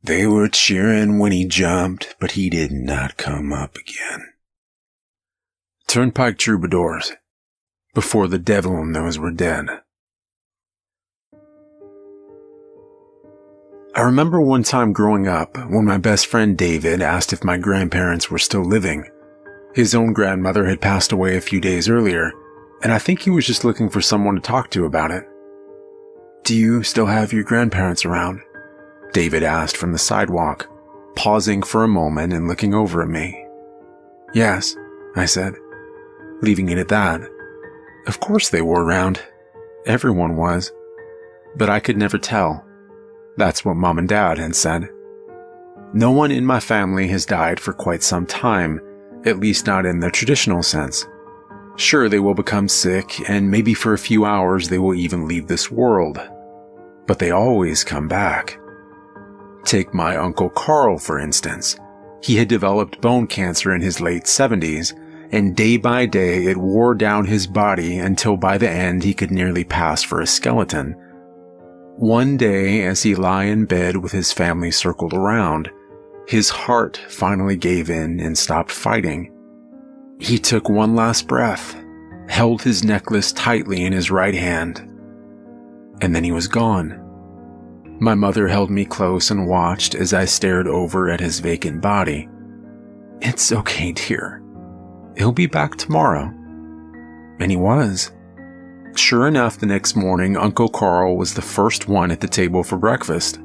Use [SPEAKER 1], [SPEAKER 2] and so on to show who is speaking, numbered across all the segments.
[SPEAKER 1] They were cheering when he jumped, but he did not come up again. Turnpike Troubadours, before the devil and those were dead. I remember one time growing up when my best friend David asked if my grandparents were still living. His own grandmother had passed away a few days earlier, and I think he was just looking for someone to talk to about it. "Do you still have your grandparents around?" David asked from the sidewalk, pausing for a moment and looking over at me. "Yes," I said, leaving it at that. Of course they were around. Everyone was. But I could never tell. That's what Mom and Dad had said. No one in my family has died for quite some time, at least not in the traditional sense. Sure, they will become sick, and maybe for a few hours they will even leave this world. But they always come back. Take my Uncle Carl, for instance. He had developed bone cancer in his late 70s, and day by day it wore down his body until by the end he could nearly pass for a skeleton. One day, as he lay in bed with his family circled around, his heart finally gave in and stopped fighting. He took one last breath, held his necklace tightly in his right hand, and then he was gone. My mother held me close and watched as I stared over at his vacant body. "It's okay, dear. He'll be back tomorrow." And he was. Sure enough, the next morning, Uncle Carl was the first one at the table for breakfast.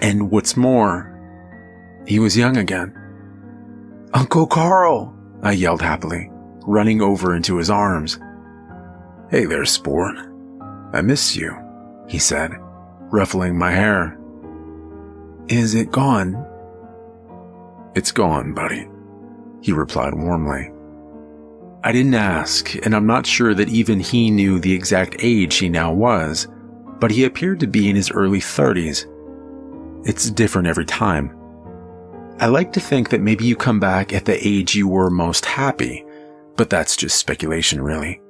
[SPEAKER 1] And what's more, he was young again. "Uncle Carl!" I yelled happily, running over into his arms. "Hey there, sport. I miss you," he said, ruffling my hair. "Is it gone?" "It's gone, buddy," he replied warmly. I didn't ask, and I'm not sure that even he knew the exact age he now was, but he appeared to be in his early 30s. It's different every time. I like to think that maybe you come back at the age you were most happy, but that's just speculation, really.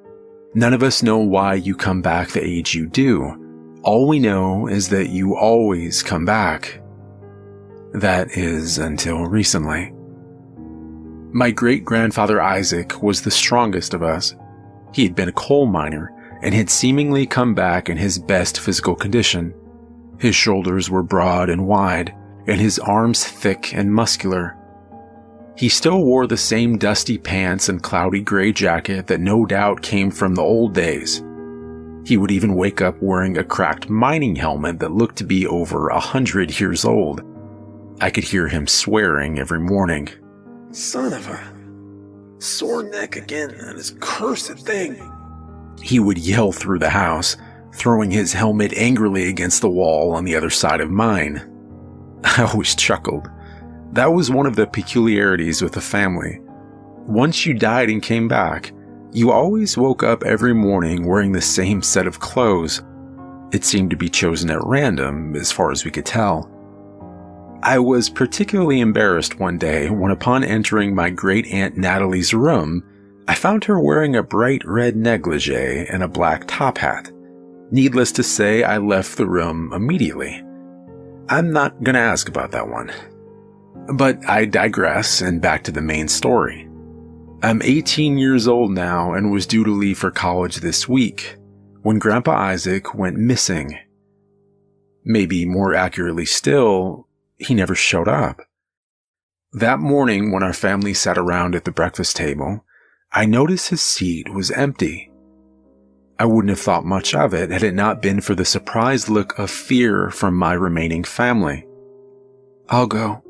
[SPEAKER 1] None of us know why you come back the age you do. All we know is that you always come back. That is, until recently. My great-grandfather Isaac was the strongest of us. He had been a coal miner and had seemingly come back in his best physical condition. His shoulders were broad and wide, and his arms thick and muscular. He still wore the same dusty pants and cloudy gray jacket that no doubt came from the old days. He would even wake up wearing a cracked mining helmet that looked to be over 100 years old. I could hear him swearing every morning. "Son of a sore neck again on this cursed thing," he would yell through the house, throwing his helmet angrily against the wall on the other side of mine. I always chuckled. That was one of the peculiarities with the family. Once you died and came back, you always woke up every morning wearing the same set of clothes. It seemed to be chosen at random, as far as we could tell. I was particularly embarrassed one day when, upon entering my great-aunt Natalie's room, I found her wearing a bright red negligee and a black top hat. Needless to say, I left the room immediately. I'm not going to ask about that one. But I digress, and back to the main story. I'm 18 years old now and was due to leave for college this week when Grandpa Isaac went missing. Maybe more accurately still, he never showed up. That morning, when our family sat around at the breakfast table, I noticed his seat was empty. I wouldn't have thought much of it had it not been for the surprised look of fear from my remaining family. "I'll go,"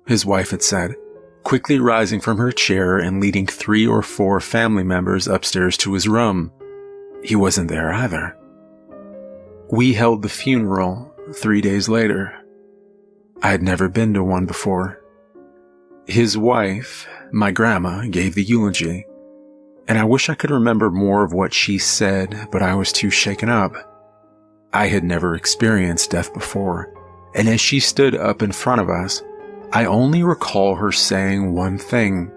[SPEAKER 1] his wife had said, quickly rising from her chair and leading 3 or 4 family members upstairs to his room. He wasn't there either. We held the funeral 3 days later. I had never been to one before. His wife, my grandma, gave the eulogy, and I wish I could remember more of what she said, but I was too shaken up. I had never experienced death before, and as she stood up in front of us, I only recall her saying one thing: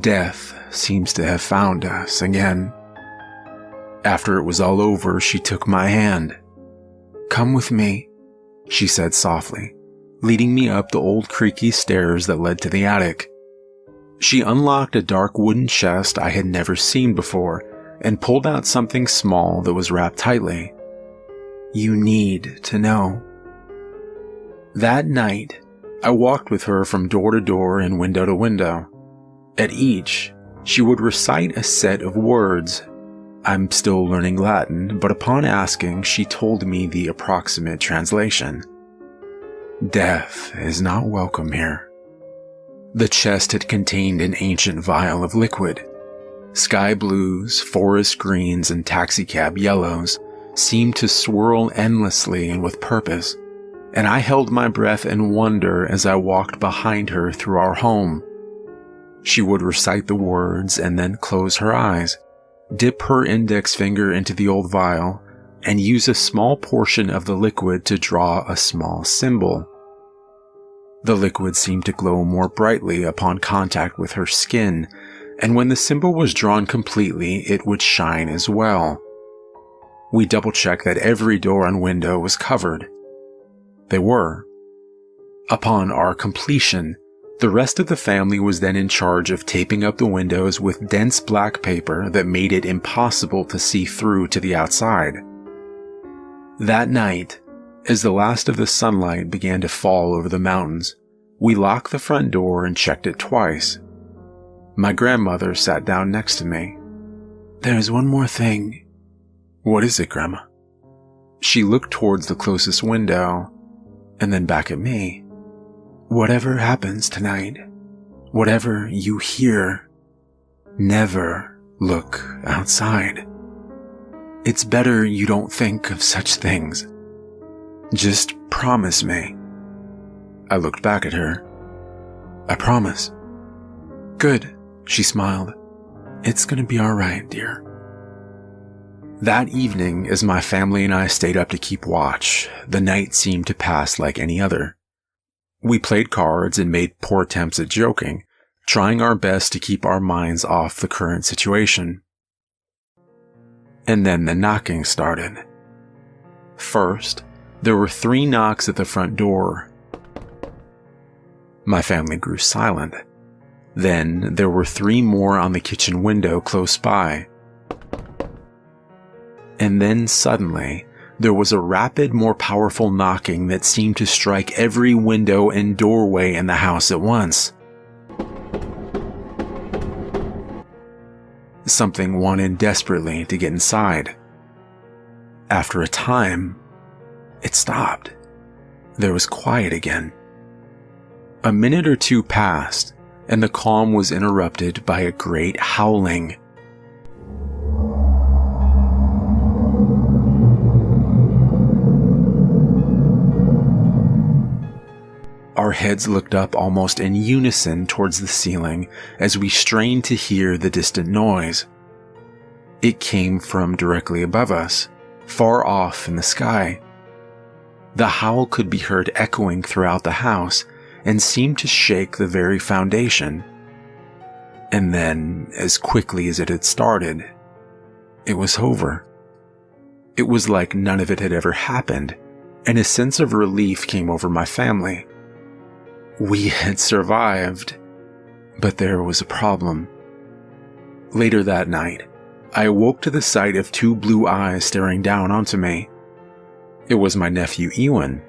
[SPEAKER 1] "Death seems to have found us again." After it was all over, she took my hand. "Come with me," she said softly, leading me up the old creaky stairs that led to the attic. She unlocked a dark wooden chest I had never seen before and pulled out something small that was wrapped tightly. "You need to know." That night, I walked with her from door to door and window to window. At each, she would recite a set of words. I'm still learning Latin, but upon asking, she told me the approximate translation. Death is not welcome here. The chest had contained an ancient vial of liquid. Sky blues, forest greens, and taxicab yellows seemed to swirl endlessly and with purpose, and I held my breath in wonder as I walked behind her through our home. She would recite the words and then close her eyes, dip her index finger into the old vial, and use a small portion of the liquid to draw a small symbol. The liquid seemed to glow more brightly upon contact with her skin, and when the symbol was drawn completely, it would shine as well. We double-checked that every door and window was covered. They were. Upon our completion, the rest of the family was then in charge of taping up the windows with dense black paper that made it impossible to see through to the outside. That night, as the last of the sunlight began to fall over the mountains, we locked the front door and checked it twice. My grandmother sat down next to me. "There's one more thing." "What is it, Grandma?" She looked towards the closest window, and then back at me. "Whatever happens tonight, whatever you hear, never look outside. It's better you don't think of such things. Just promise me." I looked back at her. "I promise." "Good," she smiled. "It's gonna be alright, dear." That evening, as my family and I stayed up to keep watch, the night seemed to pass like any other. We played cards and made poor attempts at joking, trying our best to keep our minds off the current situation. And then the knocking started. First, there were 3 knocks at the front door. My family grew silent. Then there were 3 more on the kitchen window close by. And then suddenly, there was a rapid, more powerful knocking that seemed to strike every window and doorway in the house at once. Something wanted desperately to get inside. After a time, it stopped. There was quiet again. A minute or 2 passed, and the calm was interrupted by a great howling. Our heads looked up almost in unison towards the ceiling as we strained to hear the distant noise. It came from directly above us, far off in the sky. The howl could be heard echoing throughout the house and seemed to shake the very foundation. And then, as quickly as it had started, it was over. It was like none of it had ever happened, and a sense of relief came over my family. We had survived, but there was a problem. Later that night, I awoke to the sight of 2 blue eyes staring down onto me. It was my nephew Ewan.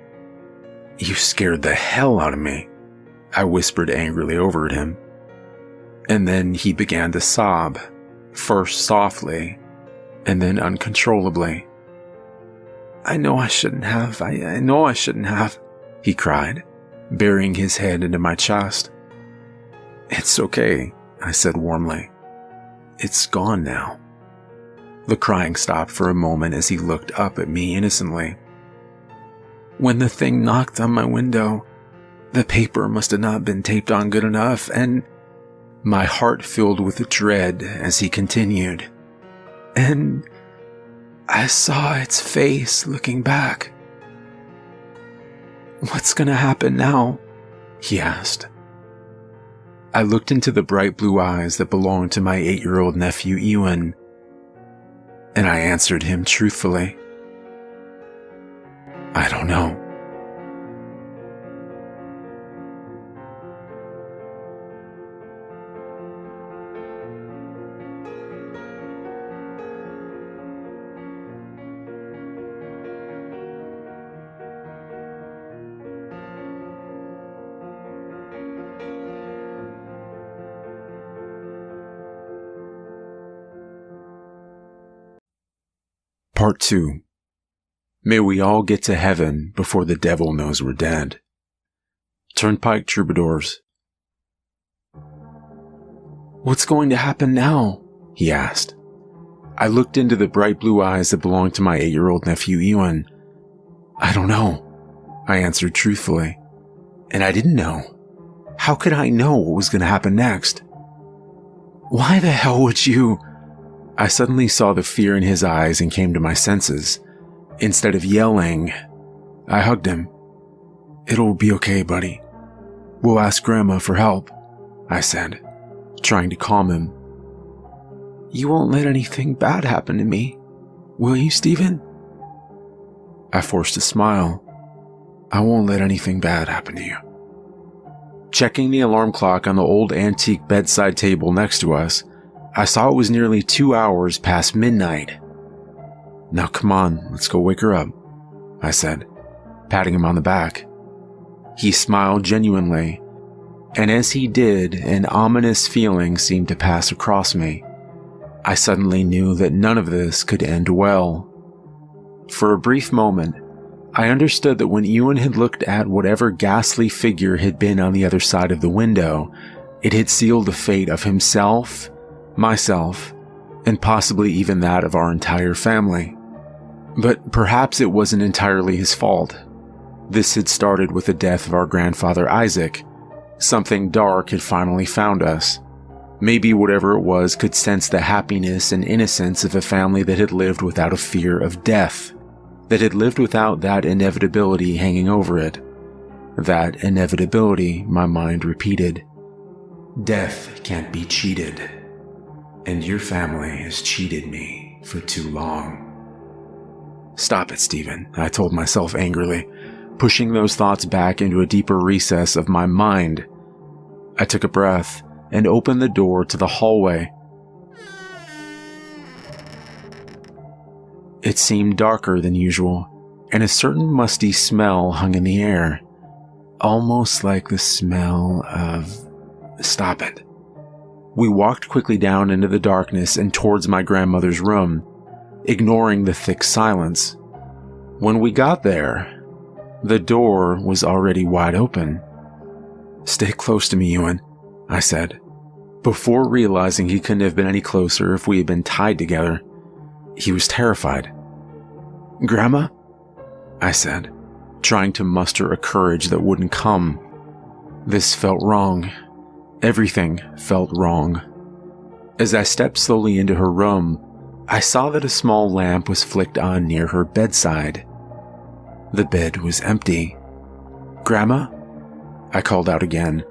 [SPEAKER 1] "You scared the hell out of me," I whispered angrily over at him. And then he began to sob, first softly, and then uncontrollably. I know I shouldn't have, he cried, burying his head into my chest. "It's okay," I said warmly. "It's gone now." The crying stopped for a moment as he looked up at me innocently. "When the thing knocked on my window, the paper must have not been taped on good enough, and..." My heart filled with dread as he continued. "And I saw its face looking back." "What's gonna happen now?" he asked. I looked into the bright blue eyes that belonged to my 8-year-old nephew Ewan, and I answered him truthfully. "I don't know." Part 2. May we all get to heaven before the devil knows we're dead. Turnpike Troubadours. "What's going to happen now?" he asked. I looked into the bright blue eyes that belonged to my 8-year-old nephew Ewan. "I don't know," I answered truthfully. And I didn't know. How could I know what was going to happen next? "Why the hell would you?" I suddenly saw the fear in his eyes and came to my senses. Instead of yelling, I hugged him. "It'll be okay, buddy. We'll ask Grandma for help," I said, trying to calm him. "You won't let anything bad happen to me, will you, Stephen?" I forced a smile. "I won't let anything bad happen to you." Checking the alarm clock on the old antique bedside table next to us, I saw it was nearly 2 hours past midnight. "Now come on, let's go wake her up," I said, patting him on the back. He smiled genuinely, and as he did, an ominous feeling seemed to pass across me. I suddenly knew that none of this could end well. For a brief moment, I understood that when Ewan had looked at whatever ghastly figure had been on the other side of the window, it had sealed the fate of himself, myself, and possibly even that of our entire family. But perhaps it wasn't entirely his fault. This had started with the death of our grandfather Isaac. Something dark had finally found us. Maybe whatever it was could sense the happiness and innocence of a family that had lived without a fear of death, that had lived without that inevitability hanging over it. That inevitability, my mind repeated. Death can't be cheated. And your family has cheated me for too long. Stop it, Stephen, I told myself angrily, pushing those thoughts back into a deeper recess of my mind. I took a breath and opened the door to the hallway. It seemed darker than usual, and a certain musty smell hung in the air, almost like the smell of... Stop it. We walked quickly down into the darkness and towards my grandmother's room, ignoring the thick silence. When we got there, the door was already wide open. "Stay close to me, Ewan," I said, before realizing he couldn't have been any closer if we had been tied together. He was terrified. "Grandma?" I said, trying to muster a courage that wouldn't come. This felt wrong. Everything felt wrong. As I stepped slowly into her room, I saw that a small lamp was flicked on near her bedside. The bed was empty. "Grandma?" I called out again,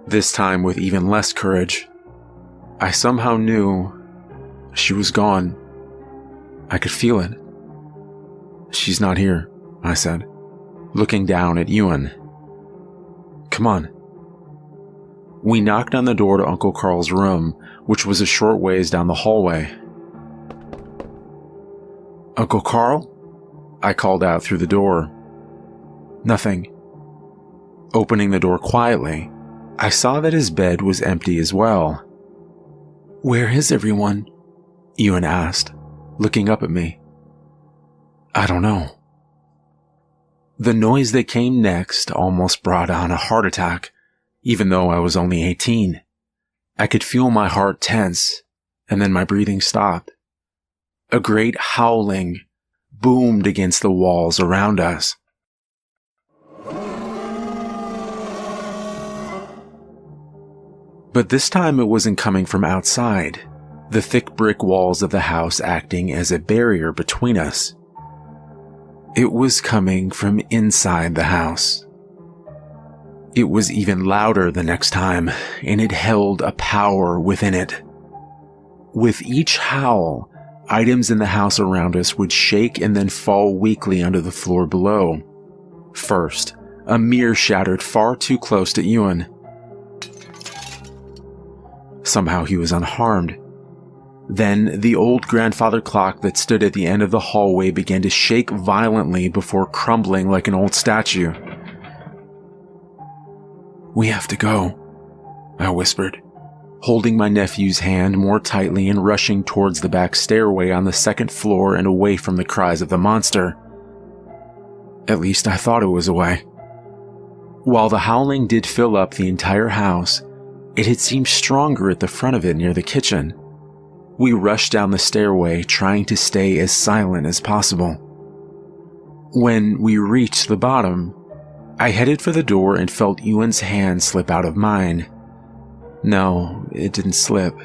[SPEAKER 1] this time with even less courage. I somehow knew she was gone. I could feel it. "She's not here," I said, looking down at Ewan. "Come on." We knocked on the door to Uncle Carl's room, which was a short ways down the hallway. "Uncle Carl?" I called out through the door. Nothing. Opening the door quietly, I saw that his bed was empty as well. "Where is everyone?" Ewan asked, looking up at me. "I don't know." The noise that came next almost brought on a heart attack, even though I was only 18. I could feel my heart tense, and then my breathing stopped. A great howling boomed against the walls around us. But this time it wasn't coming from outside, the thick brick walls of the house acting as a barrier between us. It was coming from inside the house. It was even louder the next time, and it held a power within it. With each howl, items in the house around us would shake and then fall weakly onto the floor below. First, a mirror shattered far too close to Ewan. Somehow he was unharmed. Then, the old grandfather clock that stood at the end of the hallway began to shake violently before crumbling like an old statue. "We have to go," I whispered, holding my nephew's hand more tightly and rushing towards the back stairway on the second floor and away from the cries of the monster. At least I thought it was away. While the howling did fill up the entire house, it had seemed stronger at the front of it near the kitchen. We rushed down the stairway, trying to stay as silent as possible. When we reached the bottom, I headed for the door and felt Ewan's hand slip out of mine. No, it didn't slip.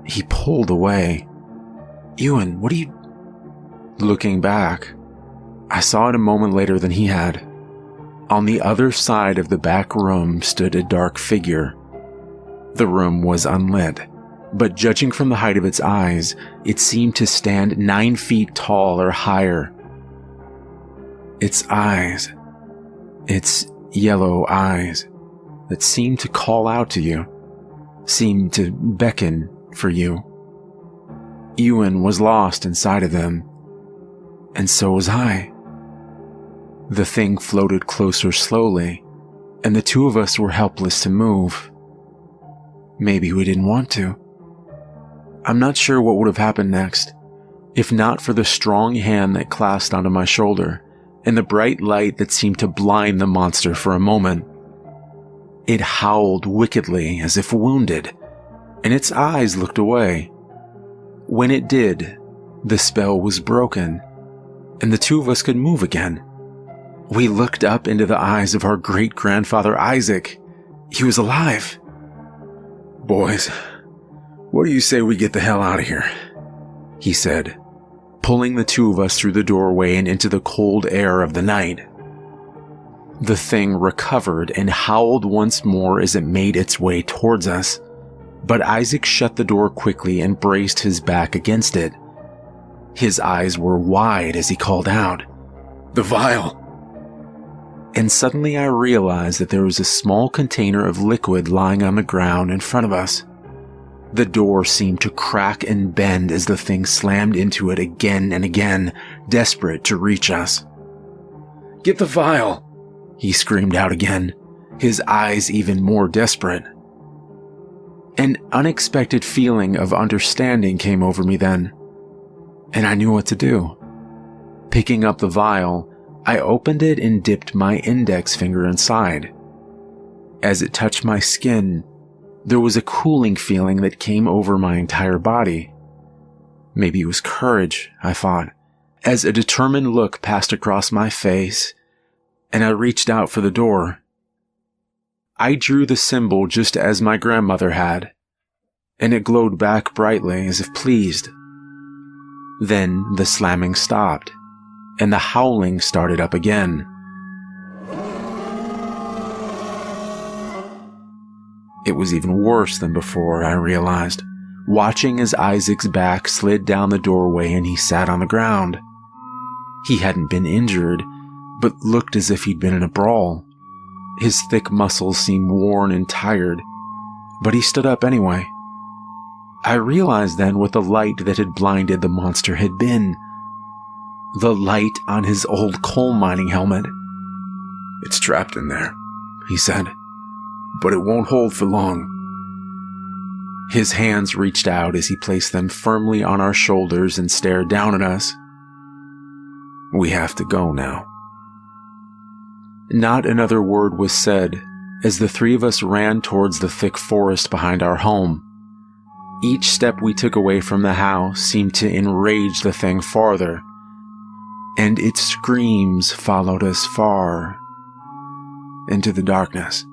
[SPEAKER 1] He pulled away. "Ewan, what are you—" Looking back, I saw it a moment later than he had. On the other side of the back room stood a dark figure. The room was unlit, but judging from the height of its eyes, it seemed to stand 9 feet tall or higher. Its eyes, its yellow eyes, that seemed to call out to you, seemed to beckon for you. Ewan was lost inside of them, and so was I. The thing floated closer slowly, and the two of us were helpless to move. Maybe we didn't want to. I'm not sure what would have happened next, if not for the strong hand that clasped onto my shoulder, and the bright light that seemed to blind the monster for a moment. It howled wickedly as if wounded, and its eyes looked away. When it did, the spell was broken, and the two of us could move again. We looked up into the eyes of our great-grandfather Isaac. He was alive. "Boys, what do you say we get the hell out of here?" he said, pulling the two of us through the doorway and into the cold air of the night. The thing recovered and howled once more as it made its way towards us, but Isaac shut the door quickly and braced his back against it. His eyes were wide as he called out, "The vial!" And suddenly I realized that there was a small container of liquid lying on the ground in front of us. The door seemed to crack and bend as the thing slammed into it again and again, desperate to reach us. "Get the vial!" he screamed out again, his eyes even more desperate. An unexpected feeling of understanding came over me then, and I knew what to do. Picking up the vial, I opened it and dipped my index finger inside. As it touched my skin, there was a cooling feeling that came over my entire body. Maybe it was courage, I thought, as a determined look passed across my face, and I reached out for the door. I drew the symbol just as my grandmother had, and it glowed back brightly as if pleased. Then the slamming stopped, and the howling started up again. It was even worse than before, I realized, watching as Isaac's back slid down the doorway and he sat on the ground. He hadn't been injured, but looked as if he'd been in a brawl. His thick muscles seemed worn and tired, but he stood up anyway. I realized then what the light that had blinded the monster had been. The light on his old coal mining helmet. "It's trapped in there," he said, "but it won't hold for long." His hands reached out as he placed them firmly on our shoulders and stared down at us. "We have to go now." Not another word was said as the three of us ran towards the thick forest behind our home. Each step we took away from the house seemed to enrage the thing farther, and its screams followed us far into the darkness.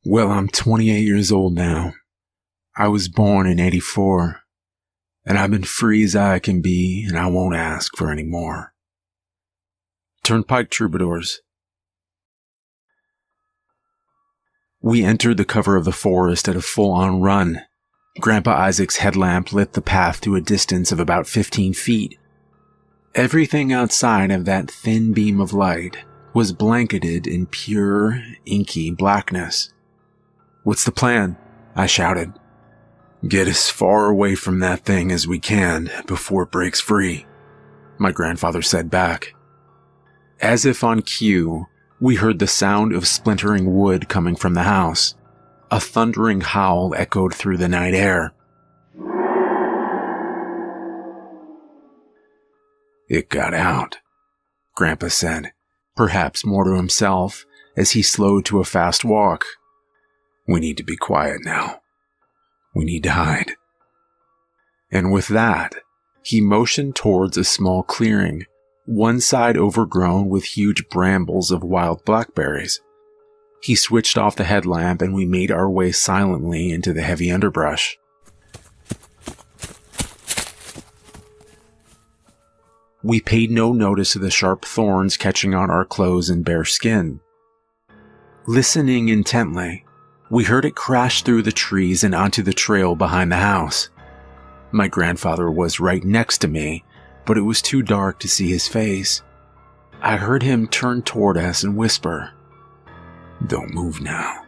[SPEAKER 1] Well, I'm 28 years old now. I was born in 84, and I've been free as I can be, and I won't ask for any more. Turnpike Troubadours. We entered the cover of the forest at a full-on run. Grandpa Isaac's headlamp lit the path to a distance of about 15 feet. Everything outside of that thin beam of light was blanketed in pure, inky blackness. "What's the plan?" I shouted. "Get as far away from that thing as we can before it breaks free," my grandfather said back. As if on cue, we heard the sound of splintering wood coming from the house. A thundering howl echoed through the night air. "It got out," Grandpa said, perhaps more to himself, as he slowed to a fast walk. "We need to be quiet now. We need to hide." And with that, he motioned towards a small clearing, one side overgrown with huge brambles of wild blackberries. He switched off the headlamp and we made our way silently into the heavy underbrush. We paid no notice of the sharp thorns catching on our clothes and bare skin. Listening intently, we heard it crash through the trees and onto the trail behind the house. My grandfather was right next to me, but it was too dark to see his face. I heard him turn toward us and whisper, "Don't move now.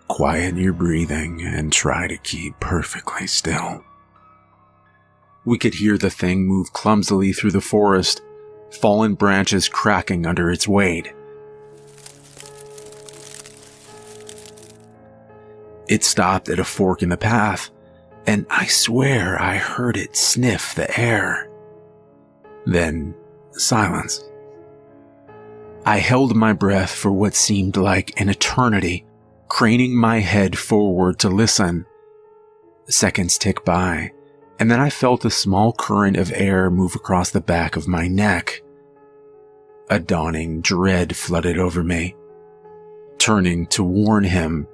[SPEAKER 1] Quiet your breathing and try to keep perfectly still." We could hear the thing move clumsily through the forest, fallen branches cracking under its weight. It stopped at a fork in the path, and I swear I heard it sniff the air. Then, silence. I held my breath for what seemed like an eternity, craning my head forward to listen. Seconds ticked by, and then I felt a small current of air move across the back of my neck. A dawning dread flooded over me. Turning to warn him,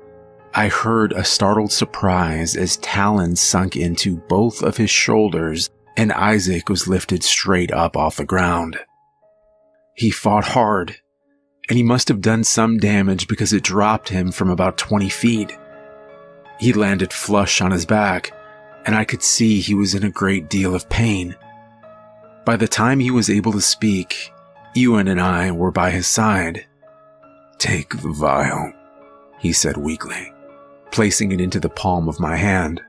[SPEAKER 1] I heard a startled surprise as talons sunk into both of his shoulders and Isaac was lifted straight up off the ground. He fought hard, and he must have done some damage because it dropped him from about 20 feet. He landed flush on his back, and I could see he was in a great deal of pain. By the time he was able to speak, Ewan and I were by his side. "Take the vial," he said weakly, placing it into the palm of my hand.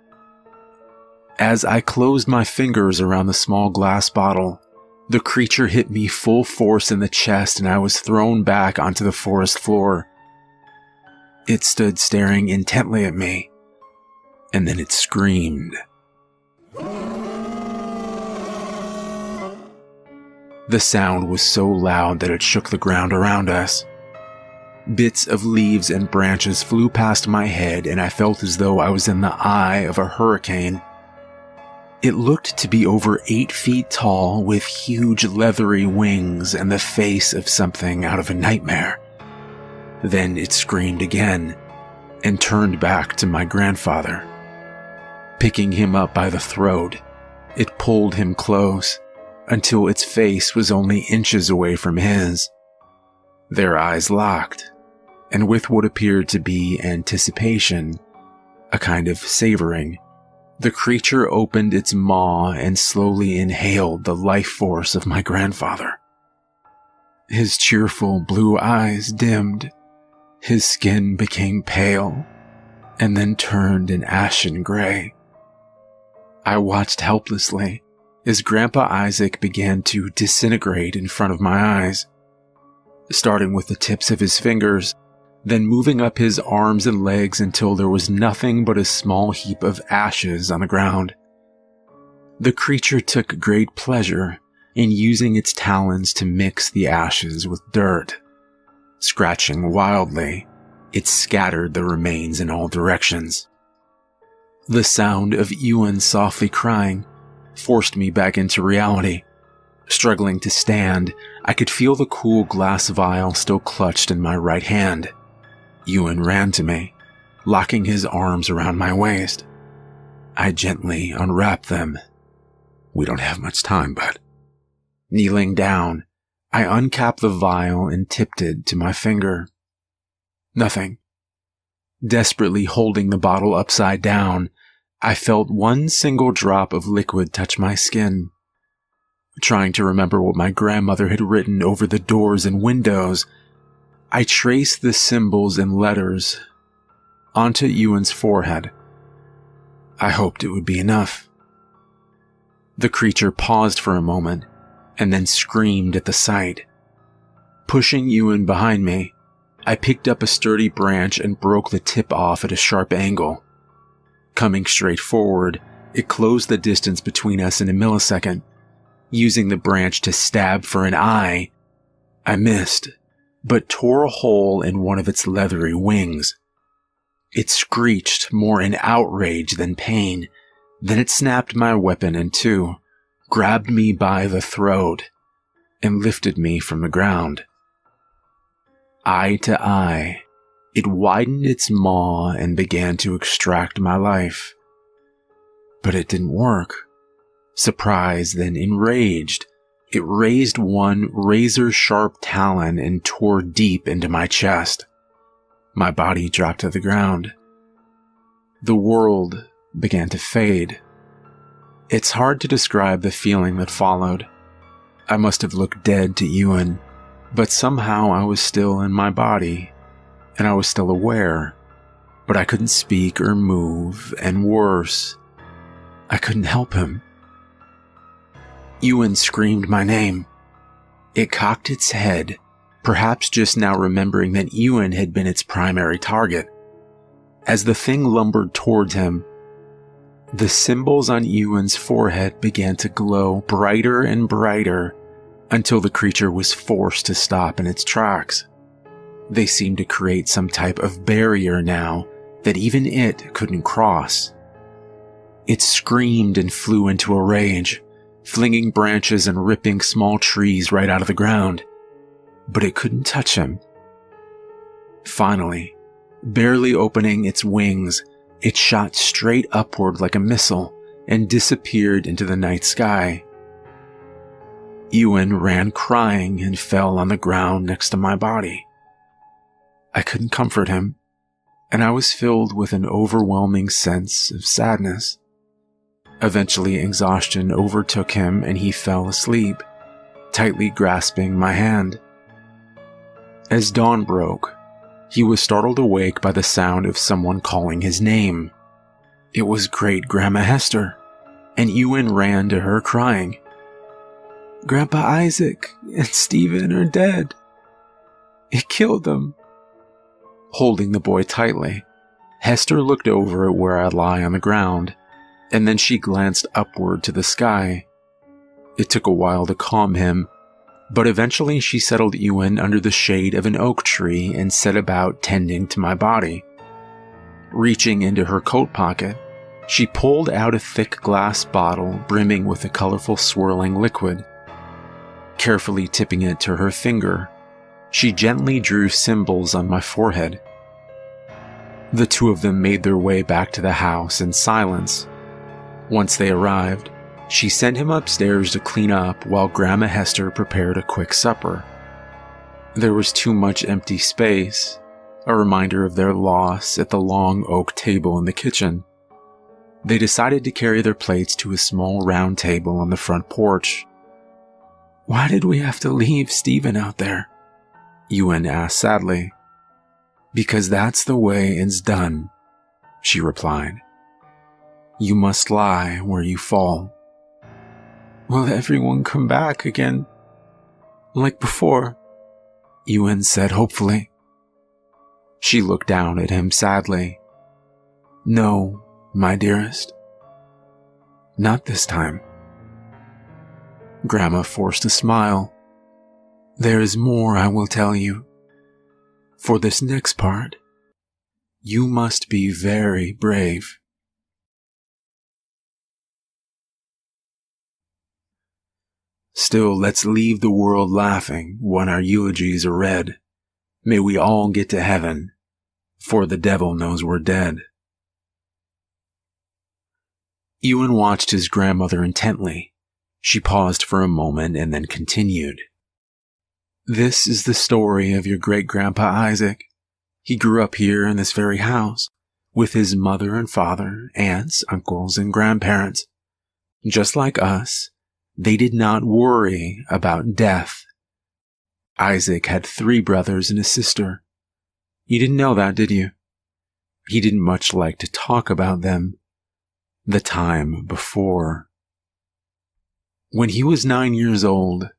[SPEAKER 1] As I closed my fingers around the small glass bottle, the creature hit me full force in the chest and I was thrown back onto the forest floor. It stood staring intently at me, and then it screamed. The sound was so loud that it shook the ground around us. Bits of leaves and branches flew past my head and I felt as though I was in the eye of a hurricane. It looked to be over 8 feet tall with huge leathery wings and the face of something out of a nightmare. Then it screamed again and turned back to my grandfather. Picking him up by the throat, it pulled him close until its face was only inches away from his. Their eyes locked, and with what appeared to be anticipation, a kind of savoring, the creature opened its maw and slowly inhaled the life force of my grandfather. His cheerful blue eyes dimmed, his skin became pale, and then turned an ashen gray. I watched helplessly as Grandpa Isaac began to disintegrate in front of my eyes, starting with the tips of his fingers, then moving up his arms and legs until there was nothing but a small heap of ashes on the ground. The creature took great pleasure in using its talons to mix the ashes with dirt. Scratching wildly, it scattered the remains in all directions. The sound of Ewan softly crying forced me back into reality. Struggling to stand, I could feel the cool glass vial still clutched in my right hand. Ewan ran to me, locking his arms around my waist. I gently unwrapped them. We don't have much time, bud. Kneeling down, I uncapped the vial and tipped it to my finger. Nothing. Desperately holding the bottle upside down, I felt one single drop of liquid touch my skin. Trying to remember what my grandmother had written over the doors and windows, I traced the symbols and letters onto Ewan's forehead. I hoped it would be enough. The creature paused for a moment and then screamed at the sight. Pushing Ewan behind me, I picked up a sturdy branch and broke the tip off at a sharp angle. Coming straight forward, it closed the distance between us in a millisecond. Using the branch to stab for an eye, I missed, but tore a hole in one of its leathery wings. It screeched more in outrage than pain. Then it snapped my weapon in two, grabbed me by the throat, and lifted me from the ground. Eye to eye, it widened its maw and began to extract my life. But it didn't work. Surprised, then enraged, it raised one razor-sharp talon and tore deep into my chest. My body dropped to the ground. The world began to fade. It's hard to describe the feeling that followed. I must have looked dead to Ewan, but somehow I was still in my body, and I was still aware, but I couldn't speak or move, and worse, I couldn't help him. Ewan screamed my name. It cocked its head, perhaps just now remembering that Ewan had been its primary target. As the thing lumbered towards him, the symbols on Ewan's forehead began to glow brighter and brighter until the creature was forced to stop in its tracks. They seemed to create some type of barrier now that even it couldn't cross. It screamed and flew into a rage, flinging branches and ripping small trees right out of the ground, but it couldn't touch him. Finally, barely opening its wings, it shot straight upward like a missile and disappeared into the night sky. Ewan ran crying and fell on the ground next to my body. I couldn't comfort him, and I was filled with an overwhelming sense of sadness. Eventually, exhaustion overtook him and he fell asleep, tightly grasping my hand. As dawn broke, he was startled awake by the sound of someone calling his name. It was Great-Grandma Hester, and Ewan ran to her crying, "Grandpa Isaac and Stephen are dead. It killed them." Holding the boy tightly, Hester looked over at where I lie on the ground, and then she glanced upward to the sky. It took a while to calm him, but eventually she settled Ewan under the shade of an oak tree and set about tending to my body. Reaching into her coat pocket, she pulled out a thick glass bottle brimming with a colorful swirling liquid. Carefully tipping it to her finger, she gently drew symbols on my forehead. The two of them made their way back to the house in silence. Once they arrived, she sent him upstairs to clean up while Grandma Hester prepared a quick supper. There was too much empty space, a reminder of their loss at the long oak table in the kitchen. They decided to carry their plates to a small round table on the front porch. "Why did we have to leave Stephen out there?" Ewan asked sadly. "Because that's the way it's done," she replied. "You must lie where you fall." "Will everyone come back again, like before?" Ewan said hopefully. She looked down at him sadly. "No, my dearest. Not this time." Grandma forced a smile. "There is more I will tell you. For this next part, you must be very brave." Still, let's leave the world laughing when our eulogies are read. May we all get to heaven, for the devil knows we're dead. Ewan watched his grandmother intently. She paused for a moment and then continued. This is the story of your great-grandpa Isaac. He grew up here in this very house, with his mother and father, aunts, uncles, and grandparents. Just like us, they did not worry about death. Isaac had 3 brothers and a sister. You didn't know that, did you? He didn't much like to talk about them. The time before. When he was 9 years old,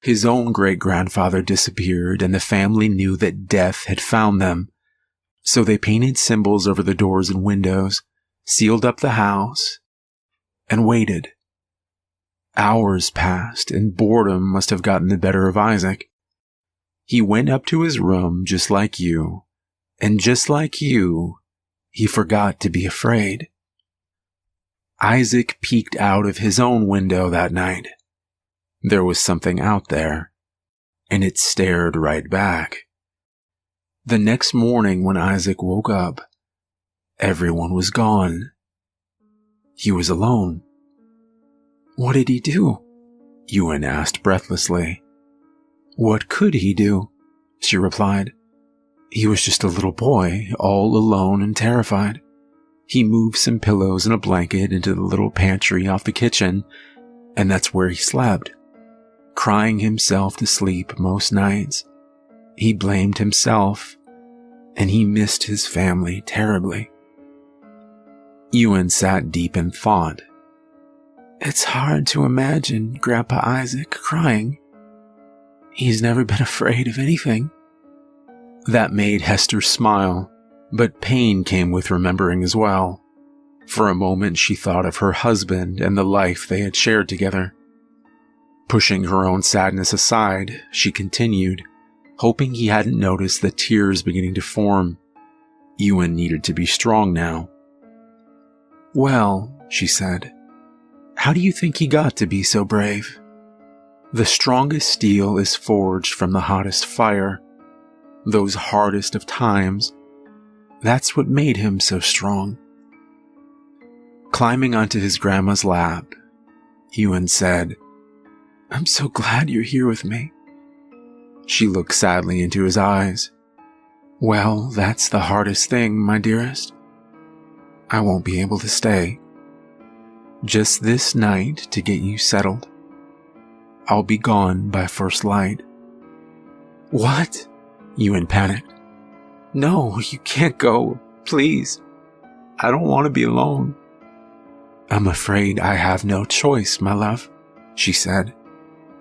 [SPEAKER 1] his own great-grandfather disappeared and the family knew that death had found them. So they painted symbols over the doors and windows, sealed up the house, and waited. Hours passed and boredom must have gotten the better of Isaac. He went up to his room just like you, and just like you, he forgot to be afraid. Isaac peeked out of his own window that night. There was something out there, and it stared right back. The next morning when Isaac woke up, everyone was gone. He was alone. What did he do? Ewan asked breathlessly. What could he do? She replied. He was just a little boy, all alone and terrified. He moved some pillows and a blanket into the little pantry off the kitchen, and that's where he slept, crying himself to sleep most nights. He blamed himself, and he missed his family terribly. Ewan sat deep in thought. It's hard to imagine Grandpa Isaac crying. He's never been afraid of anything. That made Hester smile, but pain came with remembering as well. For a moment she thought of her husband and the life they had shared together. Pushing her own sadness aside, she continued, hoping he hadn't noticed the tears beginning to form. Ewan needed to be strong now. Well, she said, how do you think he got to be so brave? The strongest steel is forged from the hottest fire. Those hardest of times, that's what made him so strong. Climbing onto his grandma's lap, Ewan said, I'm so glad you're here with me. She looked sadly into his eyes. Well, that's the hardest thing, my dearest. I won't be able to stay. Just this night to get you settled. I'll be gone by first light. What? Ewan panicked. No, you can't go. Please. I don't want to be alone. I'm afraid I have no choice, my love, she said,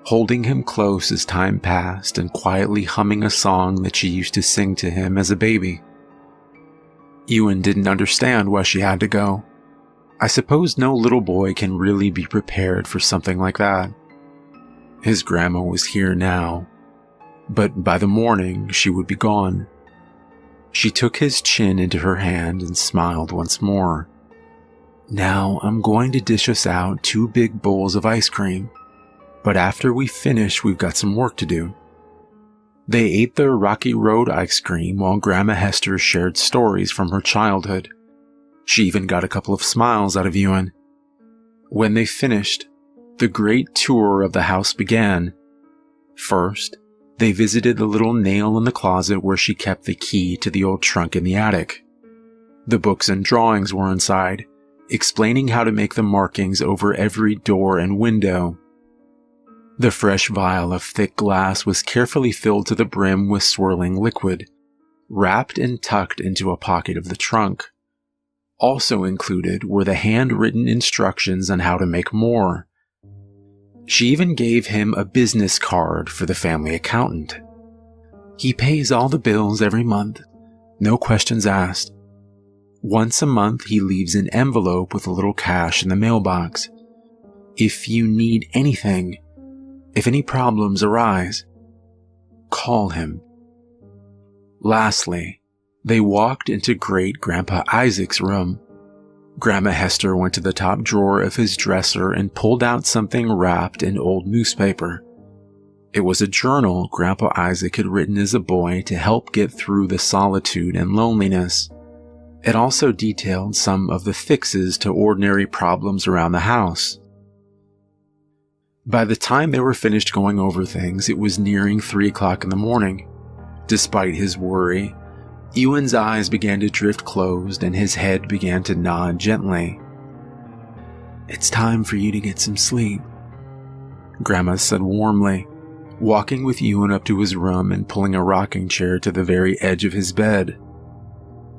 [SPEAKER 1] holding him close as time passed and quietly humming a song that she used to sing to him as a baby. Ewan didn't understand why she had to go. I suppose no little boy can really be prepared for something like that. His grandma was here now, but by the morning she would be gone. She took his chin into her hand and smiled once more. Now I'm going to dish us out 2 big bowls of ice cream, but after we finish we've got some work to do. They ate their Rocky Road ice cream while Grandma Hester shared stories from her childhood. She even got a couple of smiles out of Ewan. When they finished, the great tour of the house began. First, they visited the little nail in the closet where she kept the key to the old trunk in the attic. The books and drawings were inside, explaining how to make the markings over every door and window. The fresh vial of thick glass was carefully filled to the brim with swirling liquid, wrapped and tucked into a pocket of the trunk. Also included were the handwritten instructions on how to make more. She even gave him a business card for the family accountant. He pays all the bills every month, no questions asked. Once a month he leaves an envelope with a little cash in the mailbox. If you need anything, if any problems arise, call him. Lastly, they walked into Great-Grandpa Isaac's room. Grandma Hester went to the top drawer of his dresser and pulled out something wrapped in old newspaper. It was a journal Grandpa Isaac had written as a boy to help get through the solitude and loneliness. It also detailed some of the fixes to ordinary problems around the house. By the time they were finished going over things, it was nearing 3 o'clock in the morning. Despite his worry, Ewan's eyes began to drift closed and his head began to nod gently. "It's time for you to get some sleep," Grandma said warmly, walking with Ewan up to his room and pulling a rocking chair to the very edge of his bed.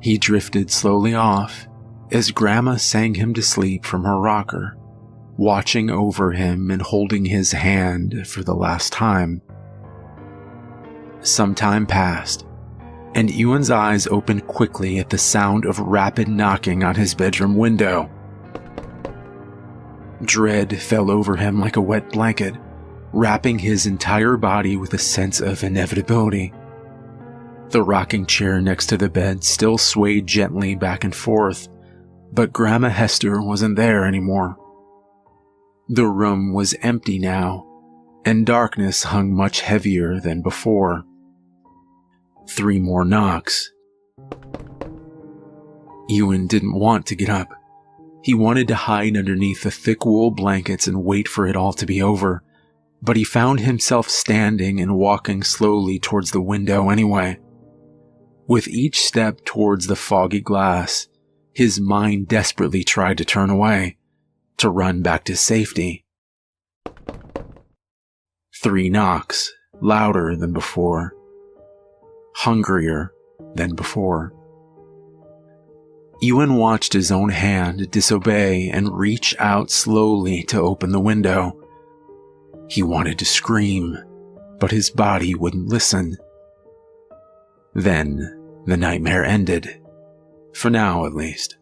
[SPEAKER 1] He drifted slowly off as Grandma sang him to sleep from her rocker, watching over him and holding his hand for the last time. Some time passed, and Ewan's eyes opened quickly at the sound of rapid knocking on his bedroom window. Dread fell over him like a wet blanket, wrapping his entire body with a sense of inevitability. The rocking chair next to the bed still swayed gently back and forth, but Grandma Hester wasn't there anymore. The room was empty now, and darkness hung much heavier than before. 3 more knocks. Ewan didn't want to get up. He wanted to hide underneath the thick wool blankets and wait for it all to be over, but he found himself standing and walking slowly towards the window anyway. With each step towards the foggy glass, his mind desperately tried to turn away, to run back to safety. 3 knocks, louder than before, hungrier than before. Ewan watched his own hand disobey and reach out slowly to open the window. He wanted to scream, but his body wouldn't listen. Then the nightmare ended, for now at least.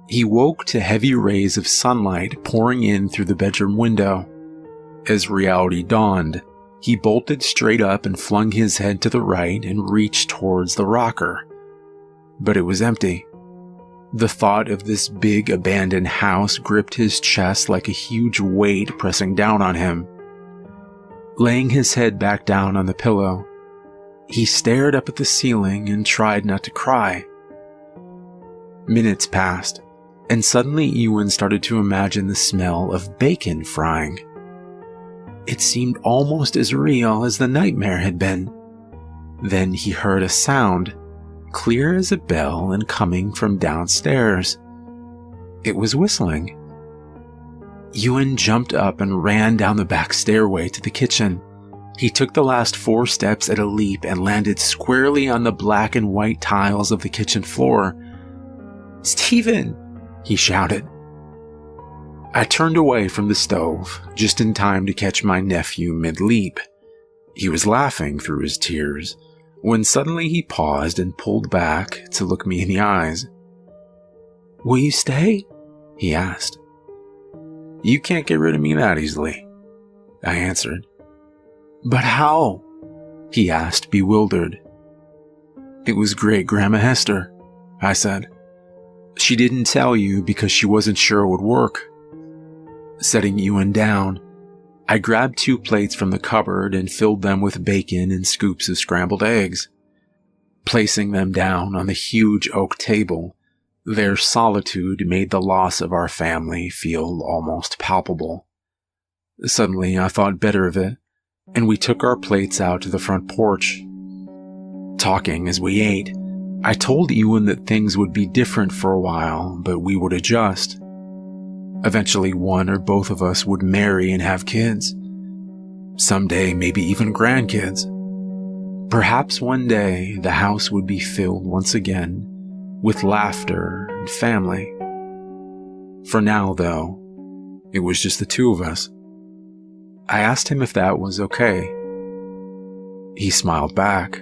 [SPEAKER 1] He woke to heavy rays of sunlight pouring in through the bedroom window. As reality dawned, he bolted straight up and flung his head to the right and reached towards the rocker. But it was empty. The thought of this big abandoned house gripped his chest like a huge weight pressing down on him. Laying his head back down on the pillow, he stared up at the ceiling and tried not to cry. Minutes passed, and suddenly Ewan started to imagine the smell of bacon frying. It seemed almost as real as the nightmare had been. Then he heard a sound, clear as a bell and coming from downstairs. It was whistling. Ewan jumped up and ran down the back stairway to the kitchen. He took the last 4 steps at a leap and landed squarely on the black and white tiles of the kitchen floor. "Stephen!" he shouted. I turned away from the stove, just in time to catch my nephew mid-leap. He was laughing through his tears, when suddenly he paused and pulled back to look me in the eyes. "Will you stay?" he asked. "You can't get rid of me that easily," I answered. "But how?" he asked, bewildered. "It was Great-Grandma Hester," I said. "She didn't tell you because she wasn't sure it would work." Setting Ewan down, I grabbed 2 plates from the cupboard and filled them with bacon and scoops of scrambled eggs. Placing them down on the huge oak table, their solitude made the loss of our family feel almost palpable. Suddenly, I thought better of it, and we took our plates out to the front porch. Talking as we ate, I told Ewan that things would be different for a while, but we would adjust. Eventually, one or both of us would marry and have kids. Someday, maybe even grandkids. Perhaps one day, the house would be filled once again with laughter and family. For now, though, it was just the 2 of us. I asked him if that was okay. He smiled back.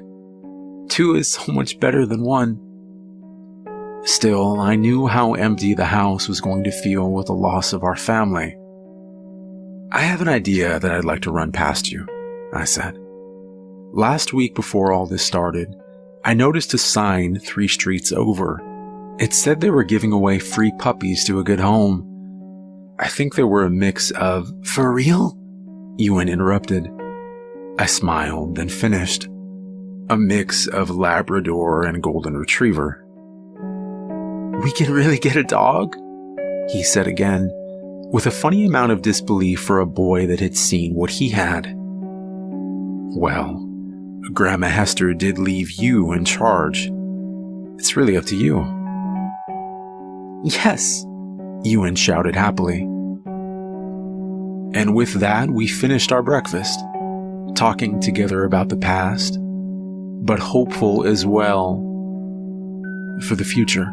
[SPEAKER 1] 2 is so much better than 1. Still, I knew how empty the house was going to feel with the loss of our family. "I have an idea that I'd like to run past you," I said. "Last week before all this started, I noticed a sign 3 streets over. It said they were giving away free puppies to a good home. I think they were a mix of..." "For real?" Ewan interrupted. I smiled, then finished. A mix of Labrador and Golden Retriever. "We can really get a dog?" he said again, with a funny amount of disbelief for a boy that had seen what he had. "Well, Grandma Hester did leave you in charge. It's really up to you." "Yes!" Ewan shouted happily. And with that, we finished our breakfast, talking together about the past, but hopeful as well for the future.